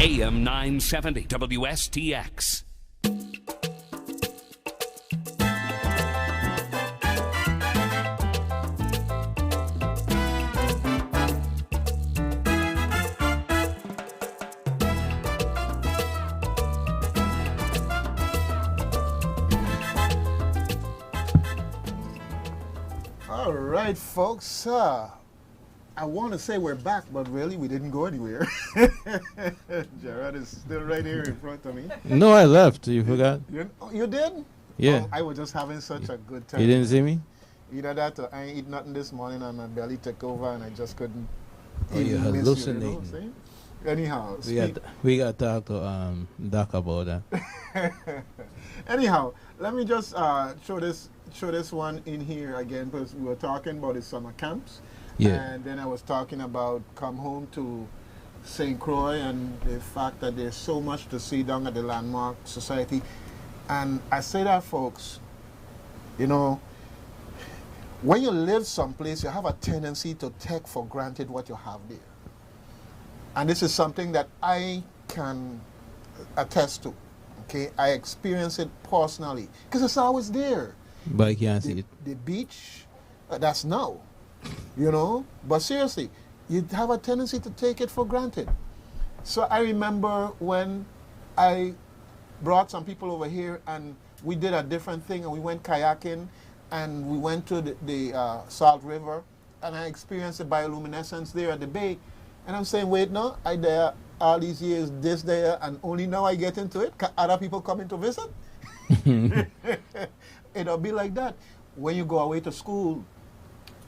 AM 970 WSTX. All right, folks. I want to say we're back, but really we didn't go anywhere. Gerard is still right here in front of me. No, I left. You forgot? You did? Yeah. Oh, I was just having such a good time. You didn't see me? Either that or I ain't eat nothing this morning and my belly took over and I just couldn't You're hallucinating. You know what I'm saying? Anyhow, we got to talk to Doc about that. Anyhow, let me just show this one in here again, because we were talking about the summer camps. Yeah. And then I was talking about come home to St. Croix and the fact that there's so much to see down at the Landmark Society. And I say that, folks, you know, when you live someplace, you have a tendency to take for granted what you have there. And this is something that I can attest to. Okay, I experience it personally because it's always there. But I can't see it. The beach, that's now, you know. But seriously, you have a tendency to take it for granted. So I remember when I brought some people over here and we did a different thing and we went kayaking and we went to the Salt River and I experienced the bioluminescence there at the bay. And I'm saying, wait, no, I there all these years, this, there, and only now I get into it. Other people coming to visit? It'll be like that. When you go away to school,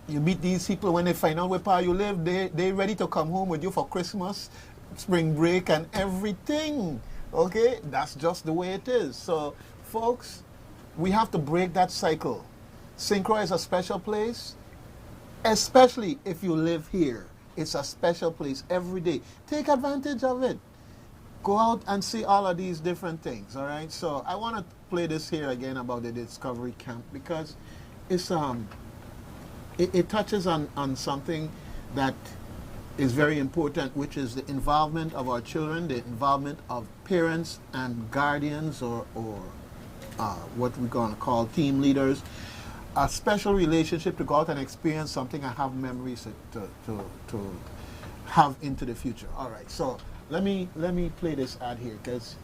you meet these people. When they find out where part you live, they ready to come home with you for Christmas, spring break, and everything. Okay? That's just the way it is. So, folks, we have to break that cycle. St. Croix is a special place, especially if you live here. It's a special place every day. Take advantage of it. Go out and see all of these different things, all right? So I want to play this here again about the Discovery Camp because it's it touches on something that is very important, which is the involvement of our children, the involvement of parents and guardians or what we're going to call team leaders. A special relationship to go out and experience something and have memories to have into the future. All right, so let me play this ad here because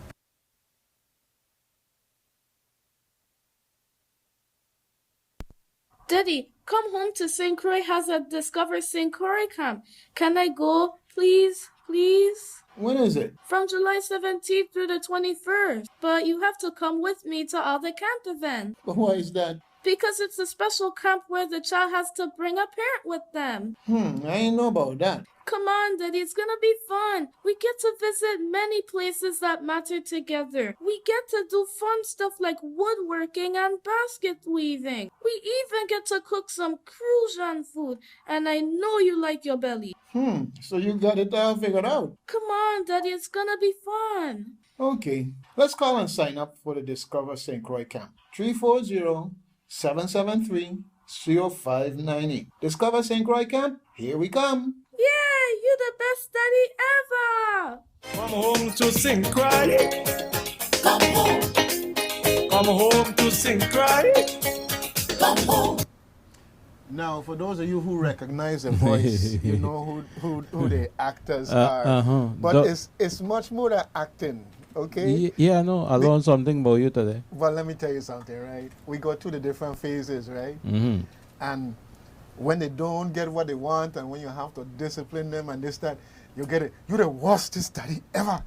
Daddy, come home to St. Croix has a Discover St. Croix camp. Can I go, please? Please? when is it? From July 17th through the 21st. But you have to come with me to all the camp events. But why is that? Because it's a special camp where the child has to bring a parent with them. I ain't know about that. Come on, Daddy, it's gonna be fun. We get to visit many places that matter together. We get to do fun stuff like woodworking and basket weaving. We even get to cook some Crucian food, and I know you like your belly. So you got it all figured out. Come on, Daddy, it's gonna be fun. Okay, let's call and sign up for the Discover St. Croix camp. 340-773-0598. Discover St. Croix camp, here we come. Yeah, you're the best daddy ever. Come home to St. Croix. Come home. Come home to St. Croix. Come home. Now, for those of you who recognize the voice, you know who the actors are. But it's much more than acting, okay? Yeah, I know. I learned something about you today. Well, let me tell you something, right? We go through the different phases, right? And when they don't get what they want and when you have to discipline them and this, that, you get it. You're the worst daddy ever.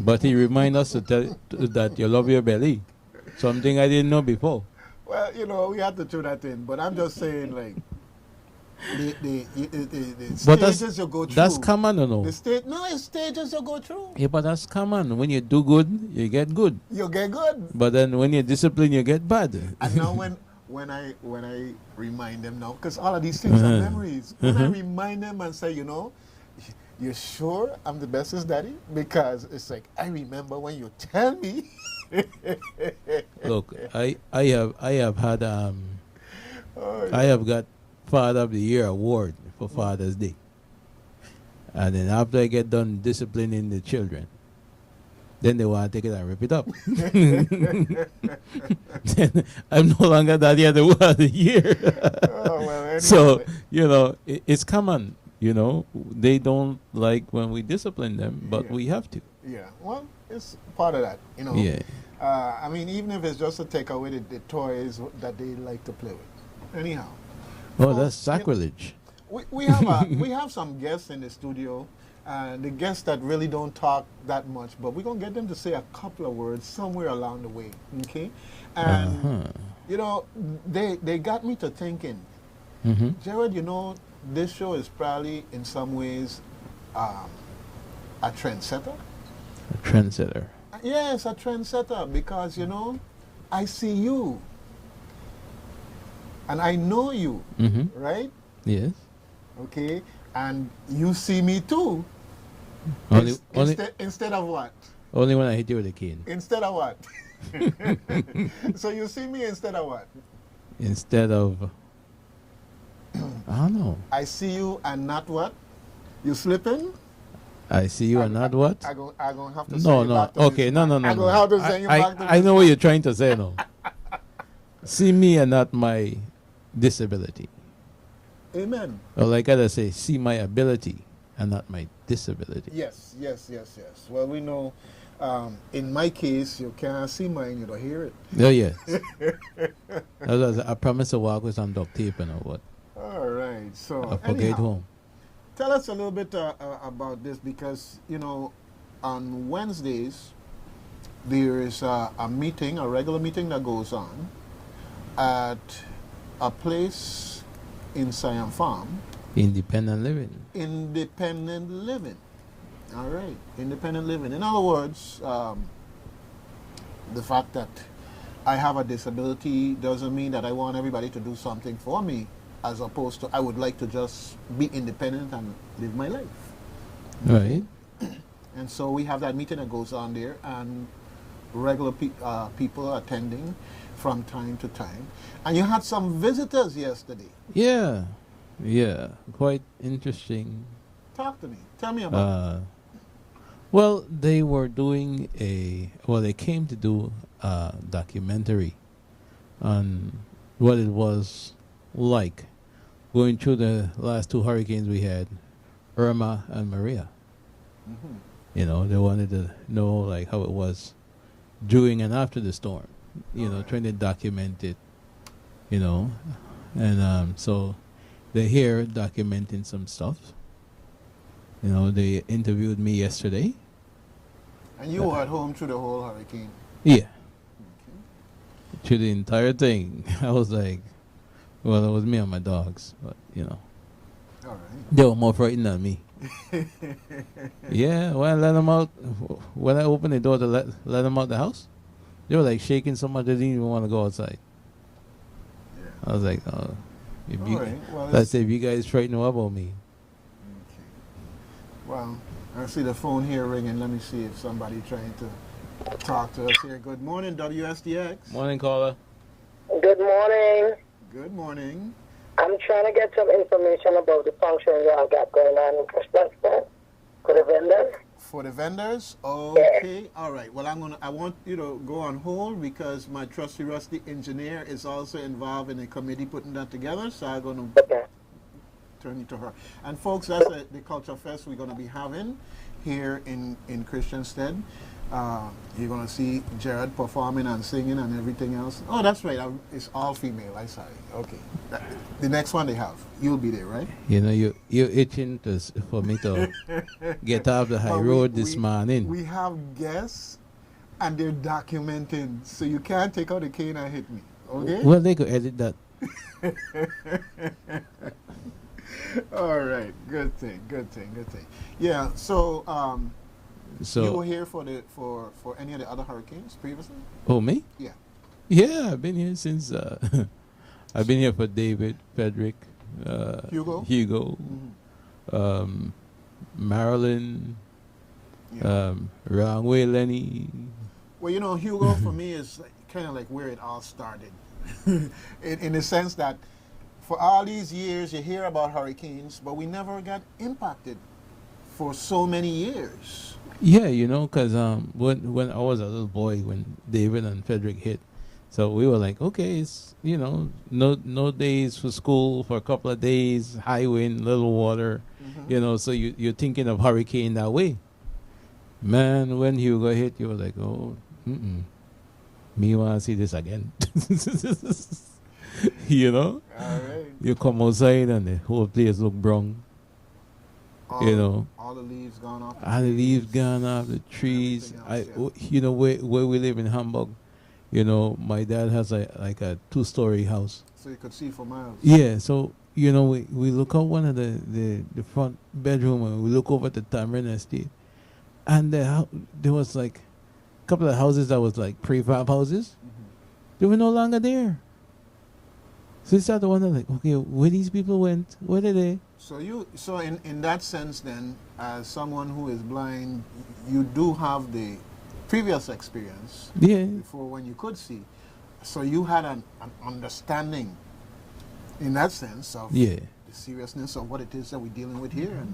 But he reminds us to tell that you love your belly. Something I didn't know before. Well, you know, we had to throw that in. But I'm just saying, like, the stages you go through. That's common, or no? It's stages you go through. Yeah, but that's common. When you do good, you get good. You get good. But then when you discipline, you get bad. And now when I remind them now, because all of these things are memories. When I remind them and say, you know, you sure I'm the bestest daddy? Because it's like, I remember when you tell me. Look, I have had I have got Father of the Year award for Father's Day. And then after I get done disciplining the children, then they want to take it and rip it up. Then I'm no longer daddy of the year. Oh, well, anyway. So, it's common. They don't like when we discipline them, but we have to. Yeah, well, it's part of that, Yeah. I mean, even if it's just to take away the toys that they like to play with. Anyhow. Oh, that's sacrilege. We have some guests in the studio, the guests that really don't talk that much, but we're going to get them to say a couple of words somewhere along the way, okay? And, they got me to thinking, Gerard, this show is probably in some ways a trendsetter. A trendsetter. Yes, a trendsetter, because, I see you, and I know you, right? Yes. Okay, and you see me too. Instead of what? Only when I hit you with a cane. Instead of what? So you see me instead of what? Instead of, I don't know. I see you and not what? You slipping? I see you and not what? I'm going to have to No, say no. back to Okay, this. no. I'm going to have to send you back to I this. know what you're trying to say now. See me and not my disability. Amen. Or like I say, see my ability and not my disability. Yes. Well, we know, in my case, you can't see mine, you don't hear it. Oh, yes. I promise to walk with some duct tape and what. All right. So, I forget anyhow, home. tell us a little bit about this, because, on Wednesdays, there is a meeting, a regular meeting that goes on at a place in Siam Farm. Independent living. Independent living. All right. Independent living. In other words, the fact that I have a disability doesn't mean that I want everybody to do something for me, as opposed to I would like to just be independent and live my life. Right. And so we have that meeting that goes on there, and regular people attending from time to time. And you had some visitors yesterday. Yeah. Quite interesting. Talk to me. Tell me about it. Well, they were doing they came to do a documentary on what it was like going through the last two hurricanes we had, Irma and Maria. They wanted to know like how it was during and after the storm. Trying to document it. And so they're here documenting some stuff. They interviewed me yesterday. And you were at home through the whole hurricane? Yeah. Okay. Through the entire thing. I was like, well, it was me and my dogs, but All right. they were more frightened than me. Yeah, when I let them out, when I opened the door to let them out the house, they were like shaking so much they didn't even want to go outside. Yeah. I was like, oh, if you, All right. Well, let's say if you guys frightened about me. Okay. Well, I see the phone here ringing. Let me see if somebody trying to talk to us here. Good morning, WSTX. Morning, caller. Good morning. Good morning. I'm trying to get some information about the functions y'all got going on in Christmas for the vendors. For the vendors? Okay. Yeah. All right. Well, I want you to go on hold because my trusty rusty engineer is also involved in a committee putting that together. So I'm going to turn it to her. And folks, that's the Culture Fest we're going to be having here in Christiansted. You're going to see Gerard performing and singing and everything else. Oh, that's right. It's all female. I'm sorry. Okay. The next one they have, you'll be there, right? You're itching for me to get off the high road this morning. We have guests and they're documenting, so you can't take out the cane and hit me. Okay? Well, they could edit that. All right. Good thing. Yeah. So, you were here for any of the other hurricanes previously? Oh, me? Yeah. Yeah, I've been here since. I've been here for David, Frederick, Hugo, Marilyn, yeah. Rangway, Lenny. Well, Hugo for me is kind of like where it all started, in the sense that for all these years you hear about hurricanes, but we never got impacted for so many years. Yeah, you know, because when I was a little boy, when David and Frederick hit, so we were like, okay, it's, you know, no days for school for a couple of days, high wind, little water, you know, so you're thinking of hurricane that way. Man, when Hugo hit, you were like, oh, me want to see this again. You know? All right. You come outside and the whole place look brown. You know, all the leaves gone off. all the leaves gone off the trees. You know, where we live in Hamburg, you know, my dad has like a 2-story house. So you could see for miles. Yeah, so you know, we look out one of the front bedroom and we look over the Tamarind Estate, and there was like a couple of houses that was like prefab houses. They were no longer there. So you start to wonder, like, okay, where these people went? Where did they? So in that sense, then, as someone who is blind, you do have the previous experience. Yeah. Before, when you could see, so you had an understanding, in that sense, of the seriousness of what it is that we're dealing with here.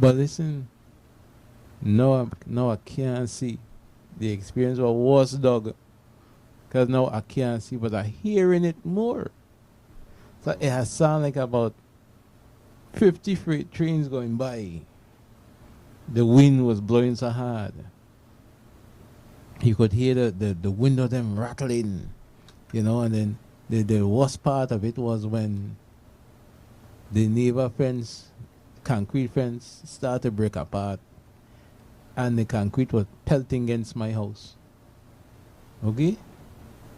But listen, no, I can't see. The experience was worse, dog. Because now I can't see, but I'm hearing it more. So it has sound like about 50 freight trains going by. The wind was blowing so hard. You could hear the window them rattling, you know, and then the worst part of it was when the neighbor fence, concrete fence, started to break apart and the concrete was pelting against my house. Okay?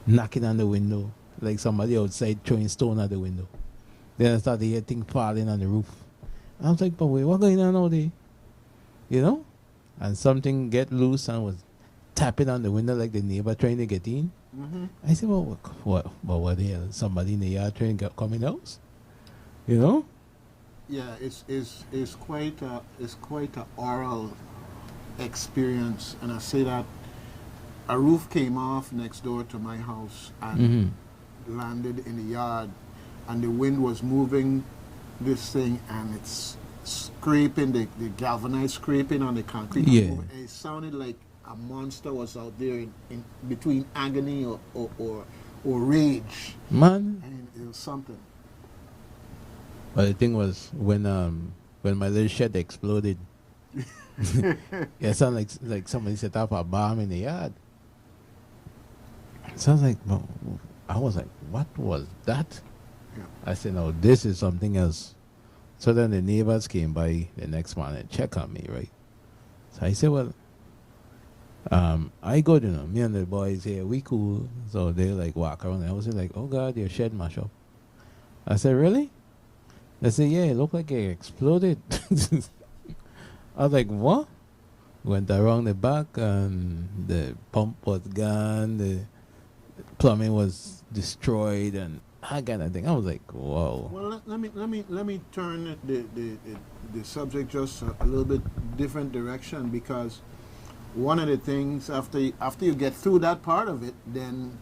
Knocking on the window, like somebody outside throwing stone at the window. Then I started hearing things falling on the roof. I was like, but wait, what's going on out there? You know? And something get loose and was tapping on the window like the neighbor trying to get in. I said, well, what the hell? Somebody in the yard trying to come in the house? You know? Yeah, it's quite a oral experience, and I say that a roof came off next door to my house and landed in the yard, and the wind was moving this thing, and it's scraping the galvanized scraping on the concrete. Yeah. It sounded like a monster was out there in between agony or rage. Man. And it was something. But the thing was when my little shed exploded. It sounded like somebody set up a bomb in the yard. So I was like, what was that? Yeah. I said, no, this is something else. So then the neighbors came by the next morning and checked on me, right? So I said, well, I go, you know, me and the boys here, we cool. So they like walk around. I was like, oh God, your shed mash up. I said, really? They said, yeah, it looked like it exploded. I was like, what? Went around the back and the pump was gone, the plumbing was destroyed, and I got that thing. I was like, whoa. Well, let me turn the subject just a little bit different direction, because one of the things after you get through that part of it, then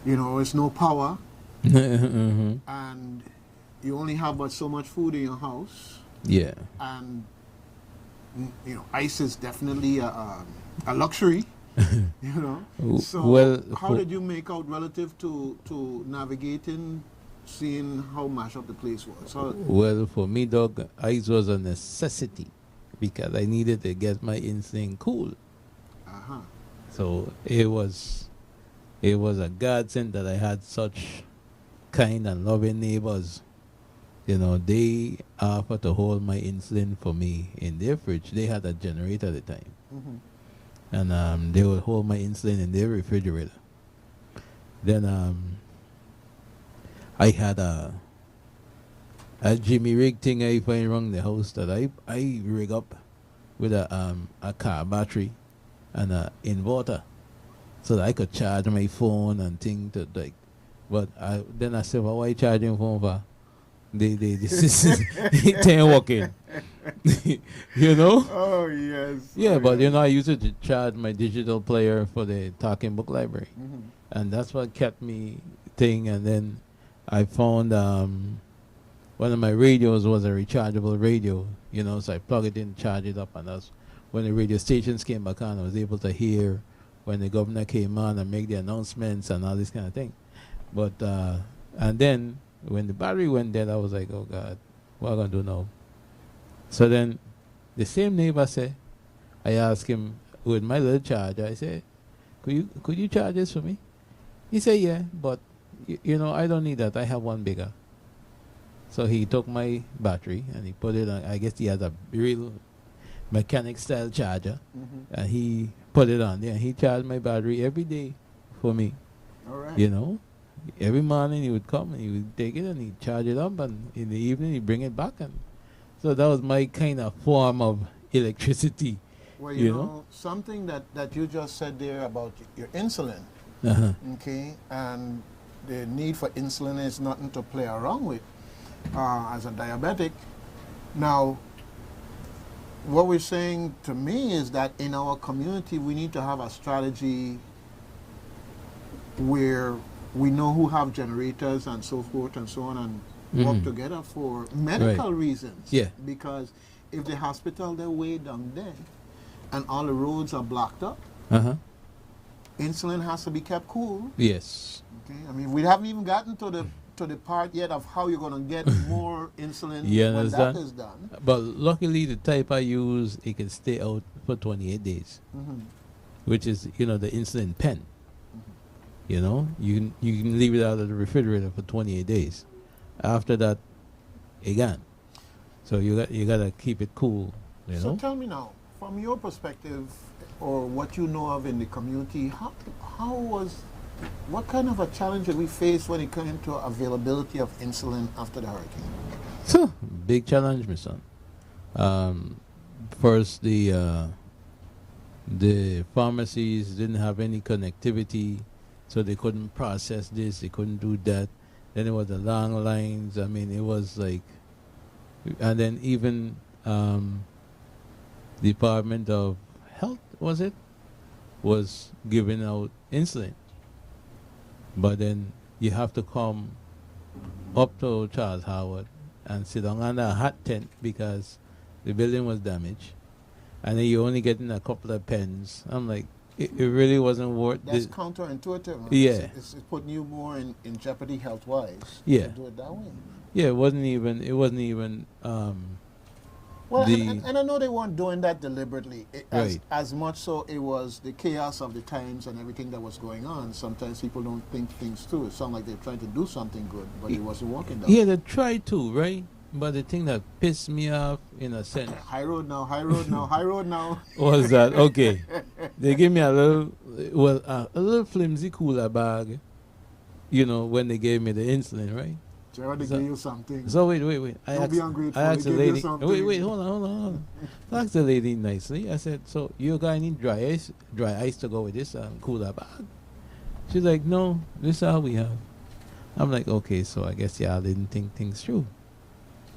you know it's no power, and you only have but so much food in your house. Yeah. And you know, ice is definitely a luxury. You know. So well, how did you make out relative to navigating, seeing how mashed up the place was? Well, for me, dog, ice was a necessity because I needed to get my instinct cool. So it was a godsend that I had such kind and loving neighbors. You know, they offered to hold my insulin for me in their fridge. They had a generator at the time. And they would hold my insulin in their refrigerator. Then I had a Jimmy rig thing I find around the house that I rig up with a car battery and an inverter so that I could charge my phone and things to like. But then I said, well, why charging phone for? The system ain't working. You know? Oh, yes. Yeah, oh, but yes. you know, I used it to charge my digital player for the talking book library. And that's what kept me thing. And then I found one of my radios was a rechargeable radio, you know, so I plug it in, charge it up, and that's when the radio stations came back on, I was able to hear when the governor came on and make the announcements and all this kind of thing. But, and then when the battery went dead, I was like, oh God, what am I going to do now? So then the same neighbor said, I asked him with my little charger, I said, could you charge this for me? He said, yeah, but you know, I don't need that. I have one bigger. So he took my battery and he put it on. I guess he has a real mechanic style charger, and he put it on there. He charged my battery every day for me. All right. You know, every morning he would come and he would take it and he'd charge it up, and in the evening he'd bring it back. And so that was my kind of form of electricity. Well, you know, something that you just said there about your insulin, okay, and the need for insulin is nothing to play around with as a diabetic. Now, what we're saying to me is that in our community, we need to have a strategy where we know who have generators and so forth and so on, and work together for medical reasons. Yeah. Because if the hospital, they're way down there, and all the roads are blocked up, insulin has to be kept cool. Yes. Okay. I mean, we haven't even gotten to the part yet of how you're going to get more insulin when that is done. But luckily, the type I use, it can stay out for 28 days, which is, you know, the insulin pen. You know, you can leave it out of the refrigerator for 28 days. After that, it gone. So you got to keep it cool. You know? So tell me now, from your perspective, or what you know of in the community, what kind of a challenge did we face when it came to availability of insulin after the hurricane? So, big challenge, my son. First, the pharmacies didn't have any connectivity, so they couldn't process this, they couldn't do that. Then it was the long lines. I mean, it was like, and then even Department of Health, was giving out insulin. But then you have to come up to Charles Howard and sit down under a hot tent because the building was damaged. And then you're only getting a couple of pens. I'm like, it really wasn't worth it. That's counterintuitive. Yeah. It's putting you more in jeopardy health-wise. Yeah. To do it that way. Yeah, it wasn't even well, and I know they weren't doing that deliberately. Right. As much so it was the chaos of the times and everything that was going on. Sometimes people don't think things through. It sounds like they're trying to do something good, but it wasn't working that way. Yeah, they tried to, right? But the thing that pissed me off, in a sense, high road now, high road now, high road now. was that, okay, they gave me a little flimsy cooler bag, you know, when they gave me the insulin, right? Gerard, they gave you something. So wait. Don't be ungrateful. I asked the They gave you lady. something. Wait, hold on. I asked the lady nicely. I said, "So you guys need dry ice to go with this cooler bag?" She's like, "No, this is all we have." I'm like, "Okay, so I guess y'all didn't think things through,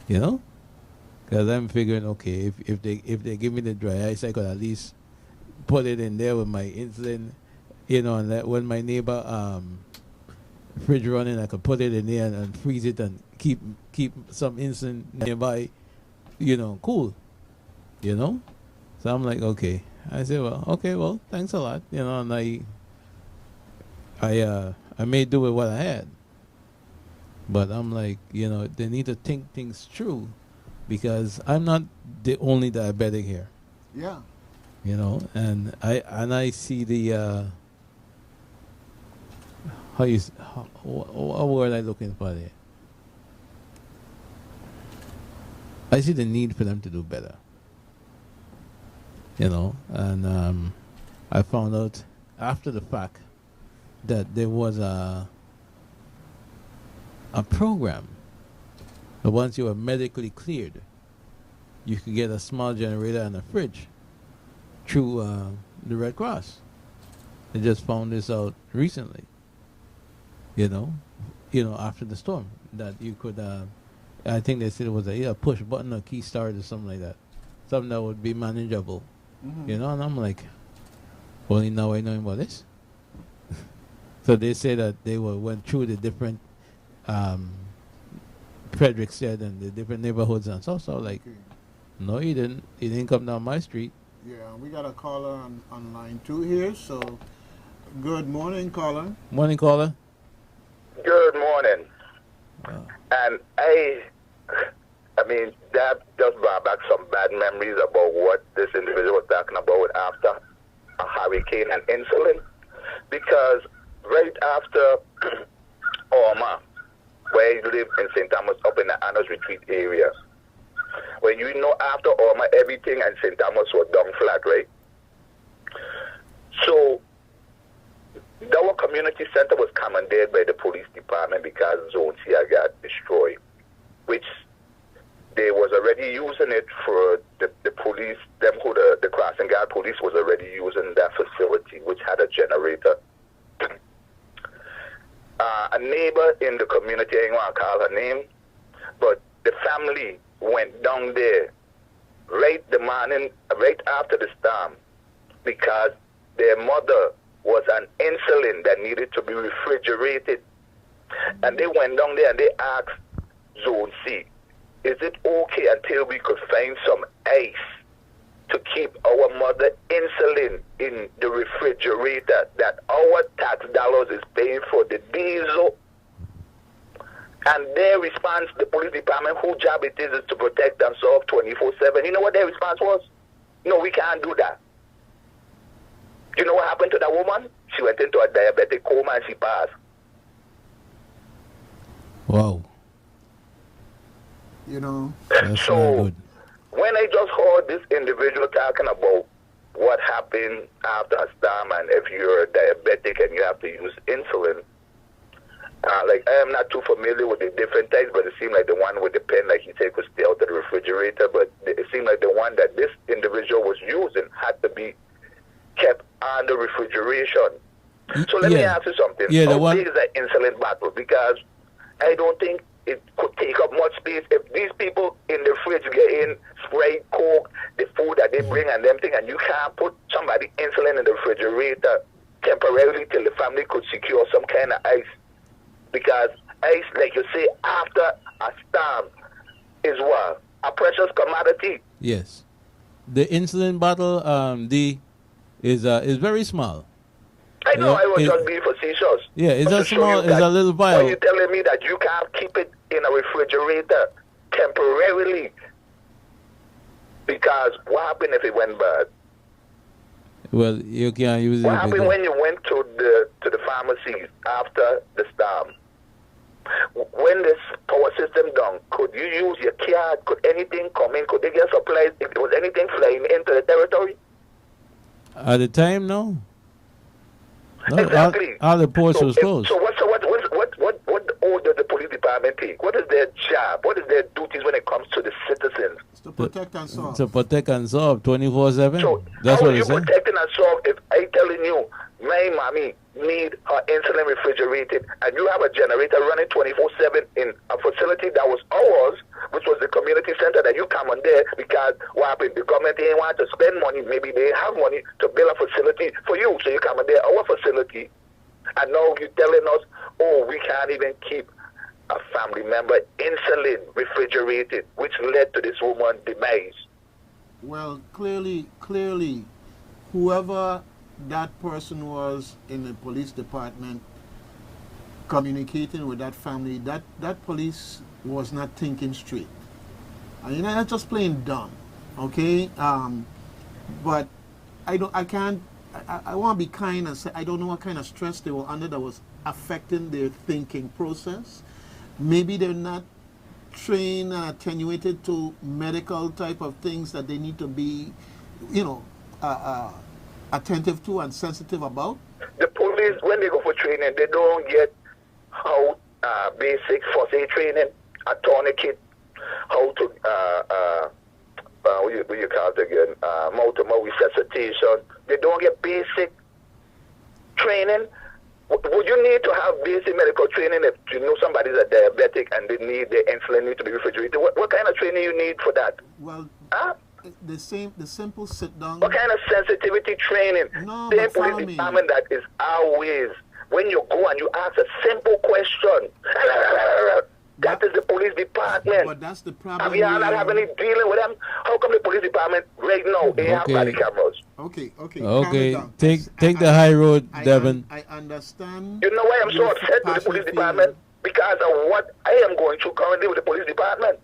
you know?" Because I'm figuring, okay, if they give me the dry ice, I could at least put it in there with my insulin, you know, and that when my neighbor fridge running, I could put it in there and freeze it and keep some insulin nearby, you know, cool, you know. So I'm like, okay. I said, well, thanks a lot, you know. And I made do with what I had, but I'm like, you know, they need to think things through, because I'm not the only diabetic here. Yeah. You know, and I see the what word I looking for there? I see the need for them to do better. You know, and I found out after the fact that there was a program that once you are medically cleared, you could get a small generator and a fridge through the Red Cross. I just found this out recently. You know, after the storm, that you could, I think they said it was a push button or key start or something like that. Something that would be manageable. You know, and I'm like, only now I know about this. So they say that they went through the different Frederick said, and the different neighborhoods and stuff. So like, Okay. no, he didn't. He didn't come down my street. Yeah, we got a caller on line 2 here. So, good morning, caller. Morning, caller. Good morning. Wow. And I mean, that just brought back some bad memories about what this individual was talking about after a hurricane and insulin. Because right after Irma, where he lived in St. Thomas up in the Anna's Retreat area, when you know after Irma, everything in St. Thomas was down flat, right? So, our community center was commandeered by the police department because Zone C got destroyed, which they was already using it for the police, the crossing guard police was already using that facility, which had a generator. A neighbor in the community, I don't want to call her name, but the family went down there right after the storm because their mother was on insulin that needed to be refrigerated. And they went down there and they asked Zone C, is it okay until we could find some ice to keep our mother insulin in the refrigerator that our tax dollars is paying for the diesel? And their response, the police department, whose job it is to protect themselves 24/7. You know what their response was? No, we can't do that. You know what happened to that woman? She went into a diabetic coma and she passed. Wow. You know, That's So, not good. when I just heard this individual talking about what happened after a storm and if you're diabetic and you have to use insulin, like I am not too familiar with the different types, but it seemed like the one with the pen, like he said, could stay out of the refrigerator, but it seemed like the one that this individual was using had to be kept under refrigeration. So let me Yeah. ask you something. Yeah, the How one- big is that insulin bottle? Because I don't think it could take up much space. If these people in the fridge get in Sprite, Coke, the food that they bring and them thing, and you can't put somebody insulin in the refrigerator temporarily till the family could secure some kind of ice. Because ice, like you say, after a storm is what? A precious commodity. Yes. The insulin bottle, is very small. I know, Yeah, I was it- just being facetious. Yeah, it's But a to show small, you it's that a little Are vial. you telling me that you can't keep it in a refrigerator temporarily? Because what happened if it went bad? Well, you can't use it. What if it happened go- when you went to the pharmacies after the storm? When this power system down, could you use your card? Could anything come in? Could they get supplies? If there was anything flying into the territory? At the time, no. No, Exactly. all the ports was closed. So what does the police department take? What is their job? What is their duties when it comes to the citizens? it's to protect and solve. To protect and solve 24/7. So That's how what are you it said. protecting and solve if I telling you my mommy need her insulin refrigerated and you have a generator running 24/7 in a facility that was ours, which was the community center that you come on there because what happened? The government didn't want to spend money. Maybe they have money to build a facility for you, so you come on there, our facility, and now you're telling us, oh, we can't even keep a family member insulin refrigerated, which led to this woman's demise. Well, clearly, whoever that person was in the police department communicating with that family, that police was not thinking straight. You know, that's just plain dumb. Okay, but I want to be kind and say I don't know what kind of stress they were under that was affecting their thinking process. Maybe they're not trained and attenuated to medical type of things that they need to be, attentive to and sensitive about. The police, when they go for training, they don't get how basic first aid training, a tourniquet, how to what you call it again, mouth-to-mouth resuscitation. They don't get basic training. Would you need to have basic medical training if you know somebody's a diabetic and they need their insulin need to be refrigerated? What kind of training you need for that? Well, Huh? the simple sit down. What kind of sensitivity training? No, Same but follow police me. department that is always, when you go and you ask a simple question, That is the police department. But that's the problem. Have you not have any dealing with them? How come the police department right now they have body cameras? Okay. Take the high road, Devin. I understand. You know why I'm so upset with the police department? Because of what I am going through currently with the police department.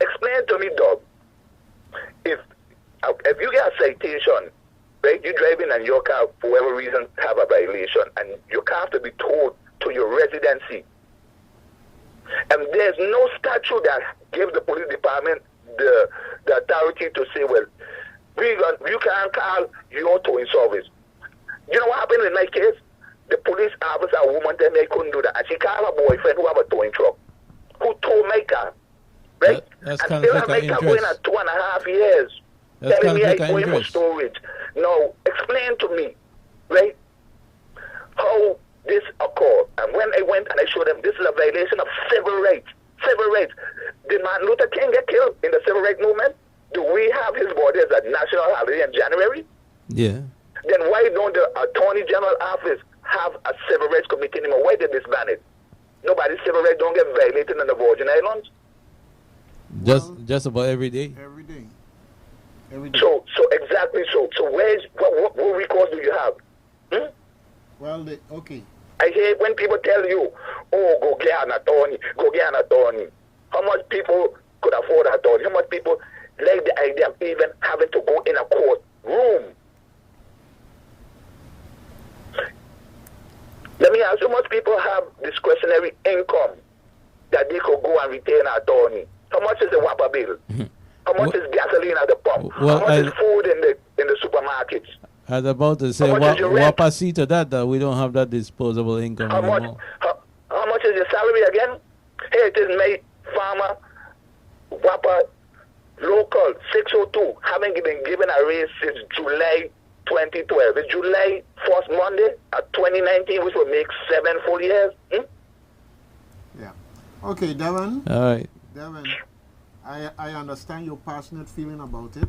Explain to me, dog. If you get a citation, right, you're driving and your car, for whatever reason, have a violation, and your car have to be towed to your residency. And there's no statute that gives the police department the authority to say, well, you can't call your towing service. You know what happened in my case? The police officer, a woman, told me I couldn't do that. And she called her boyfriend who have a towing truck, who towed my car. Right? That's and kind still of have my car going at 2.5 years. That's telling me kind I of going for interest. storage. Now, explain to me, right, how this occurred. And when I went and I showed them this is a violation of civil rights. Civil rights. Did Martin Luther King get killed in the civil rights movement? Do we have his body as a national holiday in January? Yeah. Then why don't the Attorney General office have a civil rights committee anymore? Why did they disband it? Nobody's civil rights don't get violated in the Virgin Islands. Just about every day. Every day. So exactly. So where's what recourse do you have? Well, okay. I hear when people tell you, "Oh, go get an attorney, go get an attorney." How much people could afford an attorney? How much people like the idea of even having to go in a court room? Let me ask you, how much people have discretionary income that they could go and retain an attorney? How much is the WAPA bill? How much is gasoline at the pump? Well, how much is food in the supermarkets? I was about to say, WAPA see to that we don't have that disposable income anymore. How much is your salary again? Here it is, May Farmer, WAPA, local, 602, haven't been given a raise since July 2012. It's July 1st Monday at 2019, which will make 7 full years. Yeah. Okay, Devin. All right. Devin, I understand your passionate feeling about it.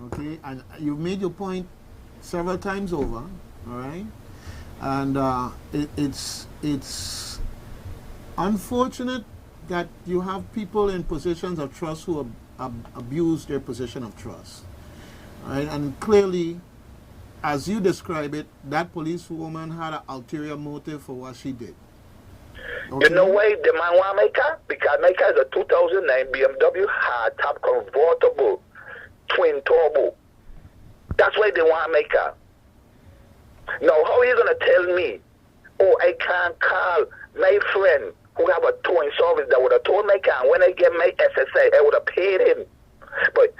Okay, and you've made your point several times over. All right, and it's unfortunate that you have people in positions of trust who abuse their position of trust. All right, and clearly, as you describe it, that policewoman had an ulterior motive for what she did. Okay. You know why the man want my car? Because my car is a 2009 BMW hardtop convertible twin turbo. That's why they want my car. Now, how are you going to tell me, oh, I can't call my friend who have a towing service that would have towed my car, and when I get my SSI, I would have paid him. But,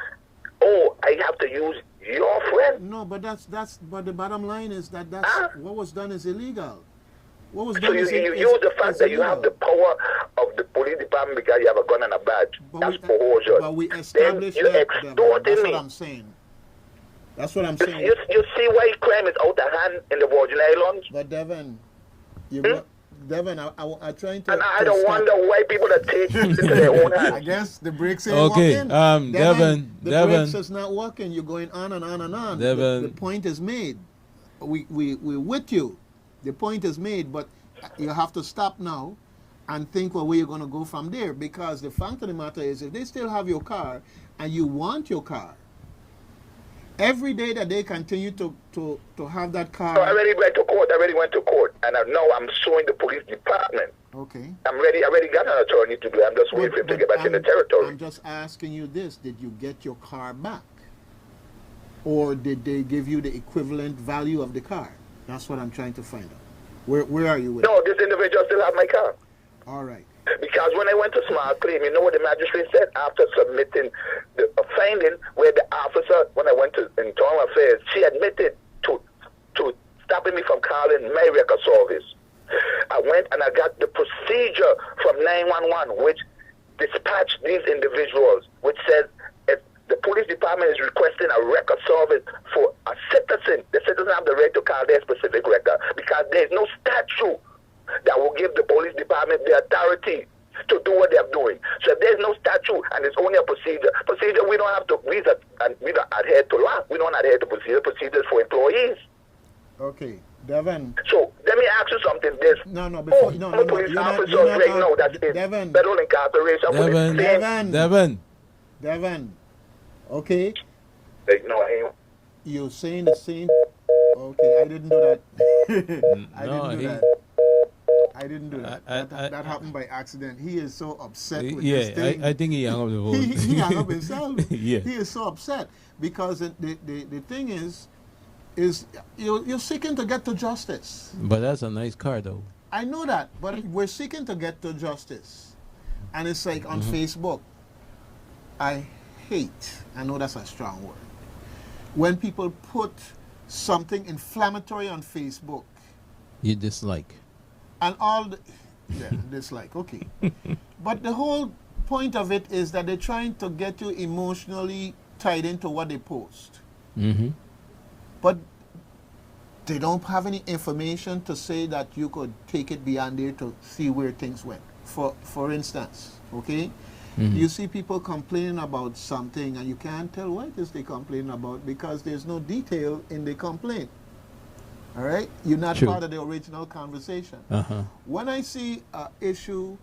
oh, I have to use your friend? No, but but the bottom line is that what was done is illegal. What was So done you is use the fact that you have the power of the police department because you have a gun and a badge. That's coercion. But we established then that. That's me. what I'm saying. That's what I'm saying. You see why crime is out of hand in the Virgin Islands? But Devin, Devin, I'm trying to. And I don't wonder why people that take it into their own hands. I guess the brakes ain't Okay, working. Devin, the brakes is not working. You're going on and on and on. Devin. The point is made. We're with you. The point is made, but you have to stop now and think where you're going to go from there. Because the fact of the matter is, if they still have your car and you want your car, every day that they continue to have that car. So I already went to court. And now I'm suing the police department. Okay. I already got an attorney to do it. I'm just waiting for him to get back in the territory. I'm just asking you this. Did you get your car back? Or did they give you the equivalent value of the car? That's what I'm trying to find out. Where are you with No, this individual still have my car. All right. Because when I went to small claim, you know what the magistrate said after submitting the finding where the officer, when I went to internal affairs, she admitted to stopping me from calling my record service. I went and I got the procedure from 911, which dispatched these individuals, which says if the police department is requesting a record service for a citizen, the citizen have the right to call their specific record because there is no statute that will give the police department the authority to do what they are doing. So if there's no statute and it's only a procedure, we don't have to, we don't adhere to law. We don't adhere to procedures for employees. Okay, Devin. So let let me ask you something. This No, before, no, police you're not, officer you're not, right now that is Devin, federal incarceration for the same. Devin, okay, Like, no, I ain't. you're saying the same, okay, I didn't do that. I didn't do that. That happened by accident. He is so upset with this thing. I think he hung up the phone. he hung up himself. Yeah. He is so upset because the thing is you're seeking to get to justice. But that's a nice car, though. I know that, but we're seeking to get to justice. And it's like on Facebook, I know that's a strong word, when people put something inflammatory on Facebook. You dislike. And dislike, okay. But the whole point of it is that they're trying to get you emotionally tied into what they post. Mm-hmm. But they don't have any information to say that you could take it beyond there to see where things went. For instance, okay? Mm-hmm. You see people complaining about something and you can't tell what it is they complaining about because there's no detail in the complaint. All right? You're not True. part of the original conversation. Uh-huh. When I see an issue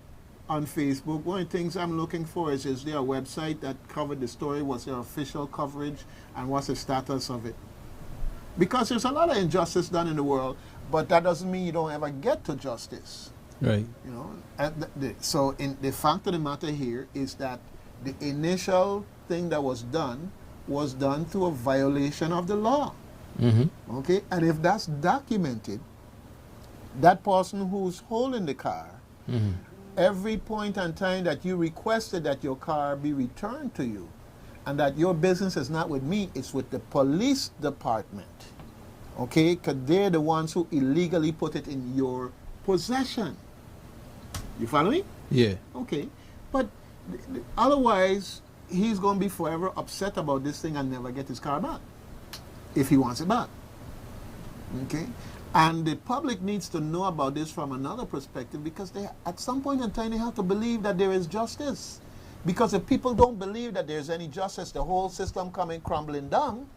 on Facebook, one of the things I'm looking for is there a website that covered the story? Was there official coverage? And what's the status of it? Because there's a lot of injustice done in the world, but that doesn't mean you don't ever get to justice. Right. You know, so the fact of the matter here is that the initial thing that was done through a violation of the law. Mm-hmm. Okay, and if that's documented, that person who's holding the car, Mm-hmm. every point in time that you requested that your car be returned to you, and that your business is not with me, it's with the police department. Okay, because they're the ones who illegally put it in your possession. You follow me? Yeah. Okay, but otherwise, he's going to be forever upset about this thing and never get his car back, if he wants it back. Okay? And the public needs to know about this from another perspective, because they, at some point in time, they have to believe that there is justice. Because if people don't believe that there's any justice, the whole system coming crumbling down,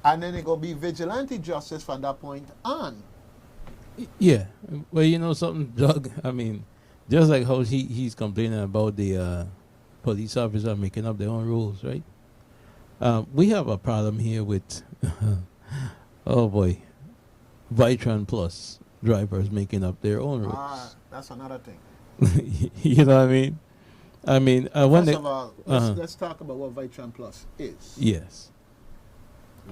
and then it going to be vigilante justice from that point on. Yeah. Well, you know something, Doug? I mean, just like how he's complaining about the police officer making up their own rules, right? We have a problem here with, oh boy, Vitron Plus drivers making up their own rules. That's another thing. You know what I mean? I mean, when First of all, let's talk about what Vitron Plus is. Yes.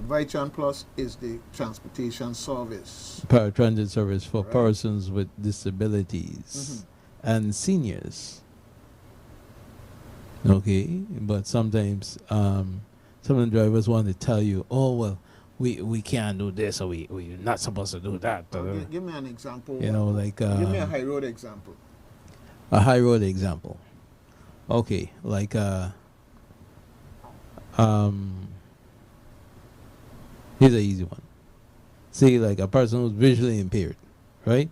Vitron Plus is the transportation service. Paratransit service for persons with disabilities and seniors. Okay, but sometimes some of the drivers want to tell you, oh, well, we can't do this, or we're not supposed to do that. Give me an example. You know, like... give me a high road example. A high road example. Okay, like... here's an easy one. See, like a person who's visually impaired, right?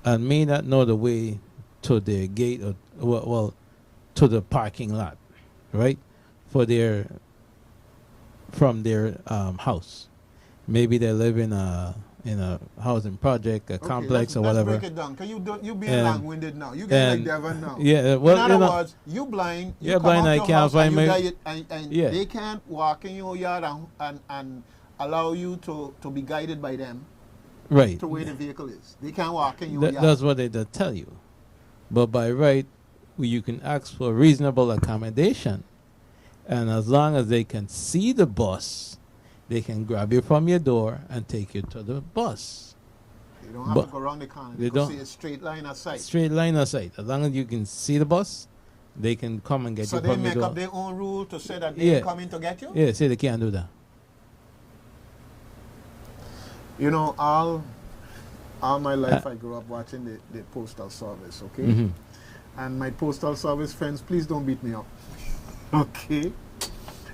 And may not know the way to their gate, or well, to the parking lot, right? From their house. Maybe they live in a housing project, a complex, or whatever. Let's break it down. Can you be long-winded now? You get like Devon now. Yeah, well, in other words, you blind. You come blind. I can't find my. And they can't walk in your yard and allow you to be guided by them. Right. To where the vehicle is. They can't walk in your yard. That's what they tell you. But by right, you can ask for reasonable accommodation. And as long as they can see the bus, they can grab you from your door and take you to the bus. They don't have to go around the corner. They don't see a straight line of sight. Straight line of sight. As long as you can see the bus, they can come and get you from your door. So they make up their own rule to say that they're coming to get you? Yeah, say they can't do that. You know, all my life I grew up watching the postal service, okay? And my postal service friends, please don't beat me up. Okay?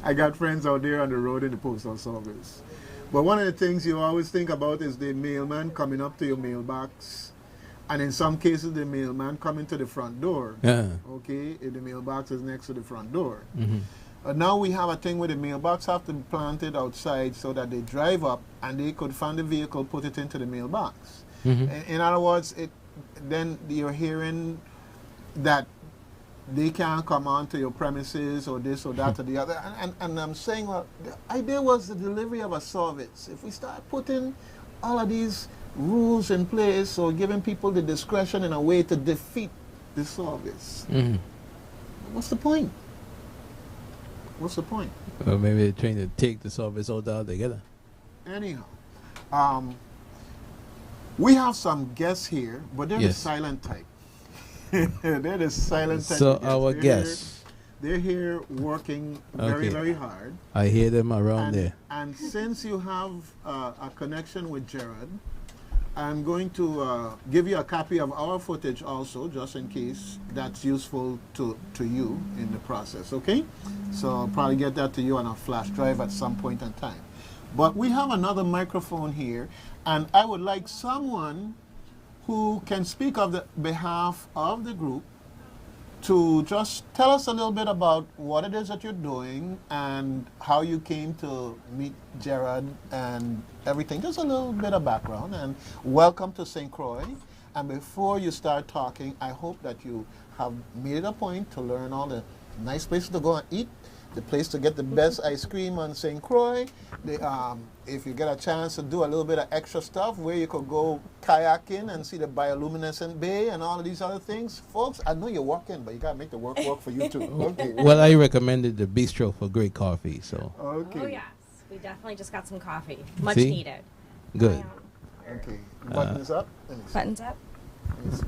I got friends out there on the road in the postal service. But one of the things you always think about is the mailman coming up to your mailbox. And in some cases, the mailman coming to the front door. Yeah. Okay? If the mailbox is next to the front door. Now we have a thing where the mailbox have to be planted outside so that they drive up and they could find the vehicle, put it into the mailbox. In other words, then you're hearing that they can't come onto your premises or this or that or the other. And I'm saying, well, the idea was the delivery of a service. If we start putting all of these rules in place or giving people the discretion in a way to defeat the service, what's the point? What's the point? Or maybe they're trying to take the service out altogether. Anyhow, we have some guests here, but they're the silent type. They're the silent type. So our guests, they're here working very, very hard. I hear them around there. And since you have a connection with Gerard, I'm going to give you a copy of our footage also, just in case that's useful to you in the process, okay? So I'll probably get that to you on a flash drive at some point in time. But we have another microphone here, and I would like someone who can speak on the behalf of the group to just tell us a little bit about what it is that you're doing and how you came to meet Gerard and everything. Just a little bit of background, and welcome to St. Croix. And before you start talking, I hope that you have made it a point to learn all the nice places to go and eat, the place to get the best ice cream on St. Croix. If you get a chance to do a little bit of extra stuff where you could go kayaking and see the bioluminescent bay and all of these other things. Folks, I know you're working, but you got to make the work for you too. Okay. Well, I recommended the bistro for great coffee, so. Okay. Oh, yes. We definitely just got some coffee. Much See? needed. Good. Okay. Buttons up. Let me see. Buttons up. Let me see.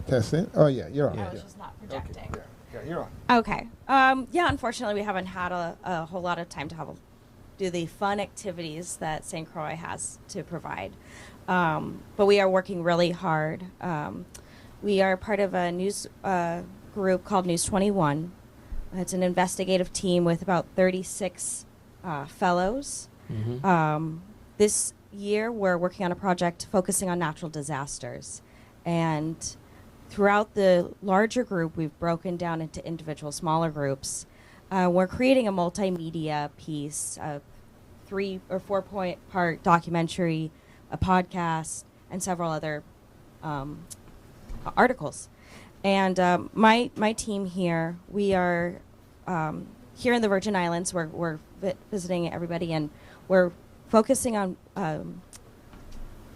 Test it. Oh, yeah, you're on. I was just not projecting. Okay. Yeah, you're on. Okay. Yeah, unfortunately, we haven't had a whole lot of time to do the fun activities that St. Croix has to provide. But we are working really hard. We are part of a news group called News21. It's an investigative team with about 36 fellows. This year, we're working on a project focusing on natural disasters. And throughout the larger group, we've broken down into individual smaller groups. We're creating a multimedia piece, a 3 or 4 part documentary, a podcast, and several other articles. And my team here, we are here in the Virgin Islands. We're visiting everybody, and we're focusing on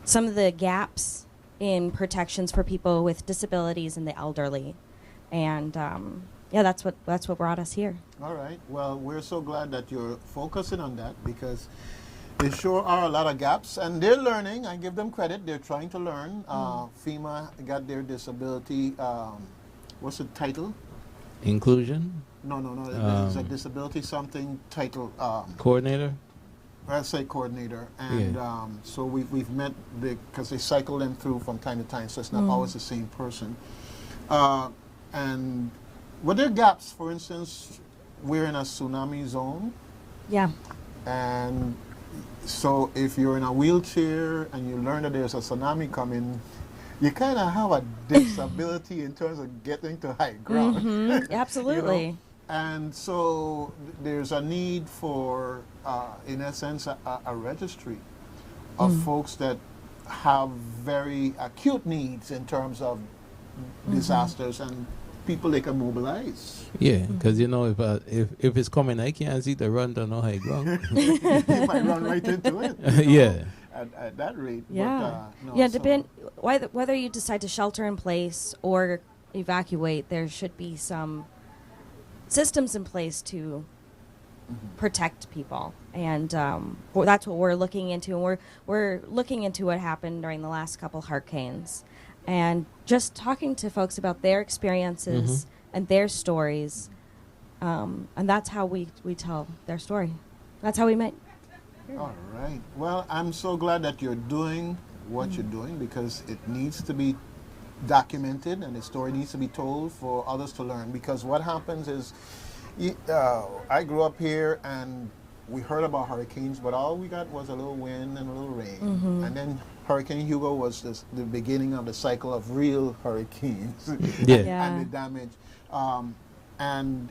some of the gaps in protections for people with disabilities and the elderly. And yeah, that's what brought us here. All right. Well, we're so glad that you're focusing on that, because there sure are a lot of gaps, and they're learning. I give them credit. They're trying to learn. FEMA got their disability, what's the title? Inclusion? No. It's a disability something title. Coordinator? I'd say coordinator. And so we've met, because they cycle them through from time to time, so it's not always the same person. And were there gaps? For instance, we're in a tsunami zone. Yeah. And so if you're in a wheelchair and you learn that there's a tsunami coming, you kind of have a disability in terms of getting to high ground. Absolutely. You know? And so there's a need for, in a sense, a registry of folks that have very acute needs in terms of disasters and people they can mobilize. Yeah, because you know, if it's coming, I can't see the run to no high ground. You might run right into it. You know, yeah. At that rate. Yeah. But, Yeah, depend whether you decide to shelter in place or evacuate, there should be some systems in place to protect people, and that's what we're looking into. And we're looking into what happened during the last couple hurricanes, and just talking to folks about their experiences and their stories, and that's how we tell their story. That's how we met. All right. Well, I'm so glad that you're doing what you're doing, because it needs to be documented and the story needs to be told for others to learn. Because what happens is, I grew up here and we heard about hurricanes, but all we got was a little wind and a little rain. And then Hurricane Hugo was the beginning of the cycle of real hurricanes and the damage. And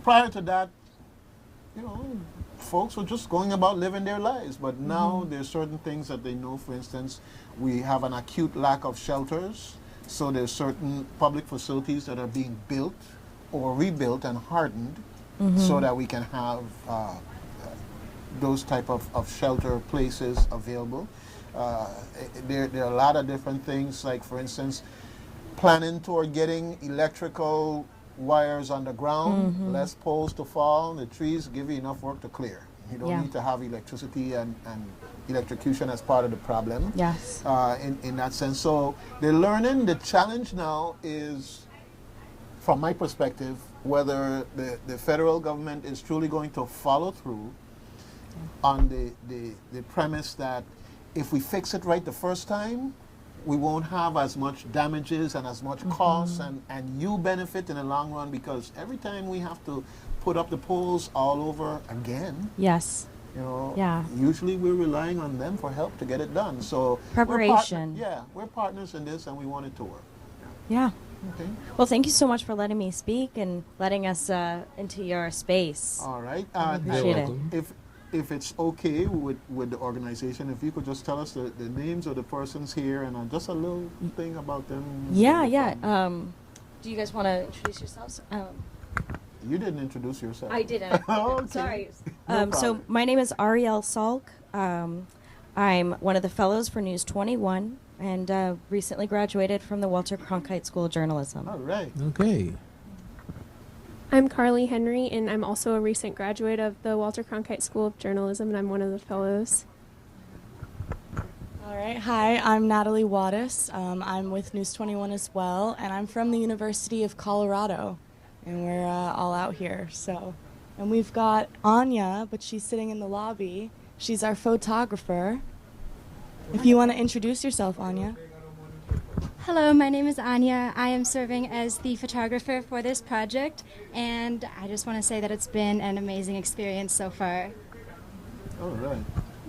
prior to that, you know, folks were just going about living their lives. But now there's certain things that they know. For instance, we have an acute lack of shelters. So there's certain public facilities that are being built or rebuilt and hardened so that we can have those type of shelter places available. There are a lot of different things, like, for instance, planning toward getting electrical wires on the ground, less poles to fall. The trees give you enough work to clear. You don't need to have electricity and electrocution as part of the problem. Yes. In that sense. So they're learning. The challenge now is, from my perspective, whether the federal government is truly going to follow through on the premise that if we fix it right the first time, we won't have as much damages and as much costs, and you benefit in the long run, because every time we have to put up the poles all over again, Yes. you know, Yeah. usually we're relying on them for help to get it done. So Preparation. we're partners in this, and we want it to work. Yeah. Okay. Well, thank you so much for letting me speak and letting us into your space. All right. appreciate it. If it's okay with the organization, if you could just tell us the names of the persons here and just a little thing about them. Yeah, yeah. Do you guys want to introduce yourselves? You didn't introduce yourself. I didn't. Okay. Sorry. No So problem. my name is Ariel Salk. I'm one of the fellows for News21 and recently graduated from the Walter Cronkite School of Journalism. All right. Okay. I'm Carly Henry, and I'm also a recent graduate of the Walter Cronkite School of Journalism, and I'm one of the fellows. All right. Hi, I'm Natalie Wattis. I'm with News21 as well, and I'm from the University of Colorado, and we're all out here. So, and we've got Anya, but she's sitting in the lobby. She's our photographer. If you want to introduce yourself, Anya. Hello, my name is Anya. I am serving as the photographer for this project, and I just want to say that it's been an amazing experience so far. All right.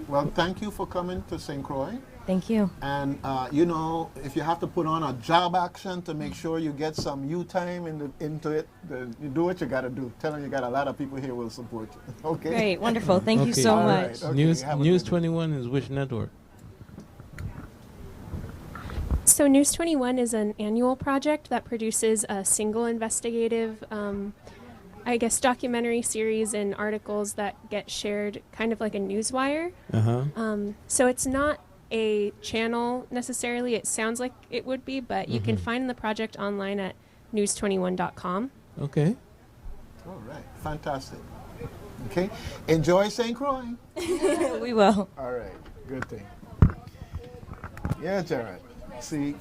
Well, thank you for coming to St. Croix. Thank you. And, you know, if you have to put on a job action to make sure you get some you time into it, then you do what you got to do. Tell them you got a lot of people here will support you. Okay? Great. Wonderful. Thank you Okay. so All much. right. Okay, News have a News good 21 is which network? So News21 is an annual project that produces a single investigative, documentary series and articles that get shared kind of like a newswire. So it's not a channel necessarily. It sounds like it would be, but you can find the project online at news21.com. Okay. All right. Fantastic. Okay. Enjoy St. Croix. We will. All right. Good thing. Yeah, Gerard. See,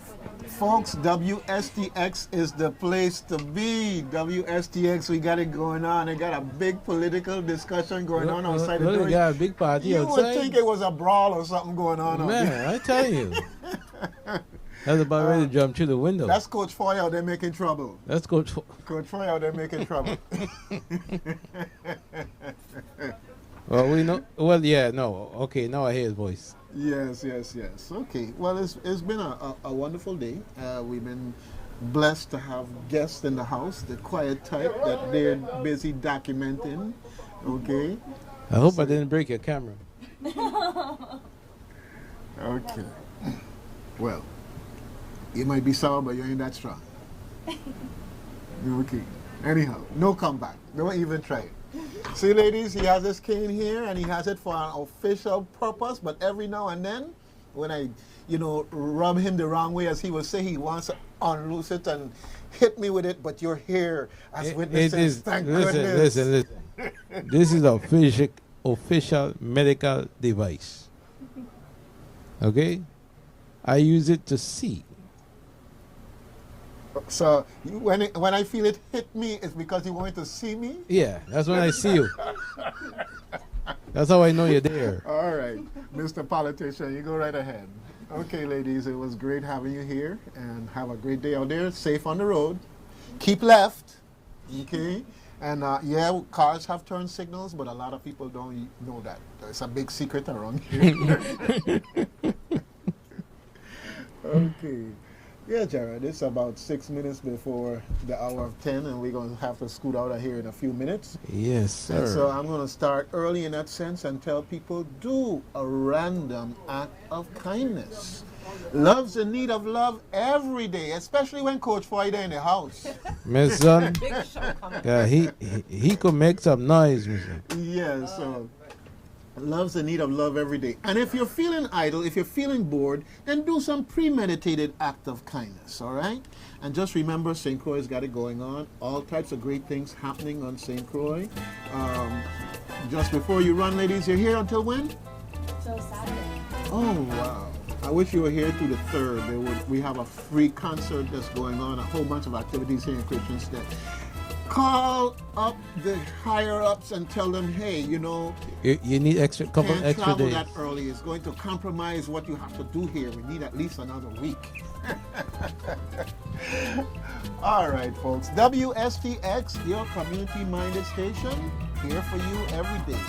folks, WSTX is the place to be. WSTX, we got it going on. They got a big political discussion going on outside the door. They got a big party You outside. would think it was a brawl or something going on out there. Man, I tell you. That's about ready to jump through the window. That's Coach Foy out there making trouble. Let's go. Coach Foy out there making trouble. Well, we know. Well, yeah, no. Okay, now I hear his voice. Yes. Okay. Well, it's been a wonderful day. We've been blessed to have guests in the house, the quiet type that they're busy documenting. Okay. I hope I didn't break your camera. Okay. Well, you might be sour, but you ain't that strong. Okay. Anyhow, no comeback. Don't even try it. See, ladies, he has this cane here, and he has it for an official purpose, but every now and then, when I, rub him the wrong way, as he will say, he wants to unloose it and hit me with it, but you're here as witnesses. It is, Thank goodness. listen. This is an official medical device. Okay? I use it to see. So when I feel it hit me, it's because you wanted to see me? Yeah, that's when I see you. That's how I know you're there. All right, Mr. Politician, you go right ahead. Okay, ladies, it was great having you here, and have a great day out there. Safe on the road. Keep left, okay? And yeah, cars have turn signals, but a lot of people don't know that. It's a big secret around here. Okay. Yeah, Gerard, it's about 6 minutes before the hour of 10, and we're going to have to scoot out of here in a few minutes. Yes, sir. And so I'm going to start early in that sense and tell people, do a random act of kindness. Love's in need of love every day, especially when Coach Floyd in the house. My son, yeah, he could make some noise, Mr. Yeah, so love's in need of love every day. And if you're feeling idle, if you're feeling bored, then do some premeditated act of kindness, all right? And just remember, St. Croix's got it going on. All types of great things happening on St. Croix. Just before you run, ladies, you're here until when? Till Saturday. Oh, wow. I wish you were here through the 3rd. We have a free concert that's going on, a whole bunch of activities here in Christian State. Call up the higher-ups and tell them, hey, you know, you need couple can't extra travel days. that early. It's going to compromise what you have to do here. We need at least another week. All right, folks. WSTX, your community-minded station, here for you every day.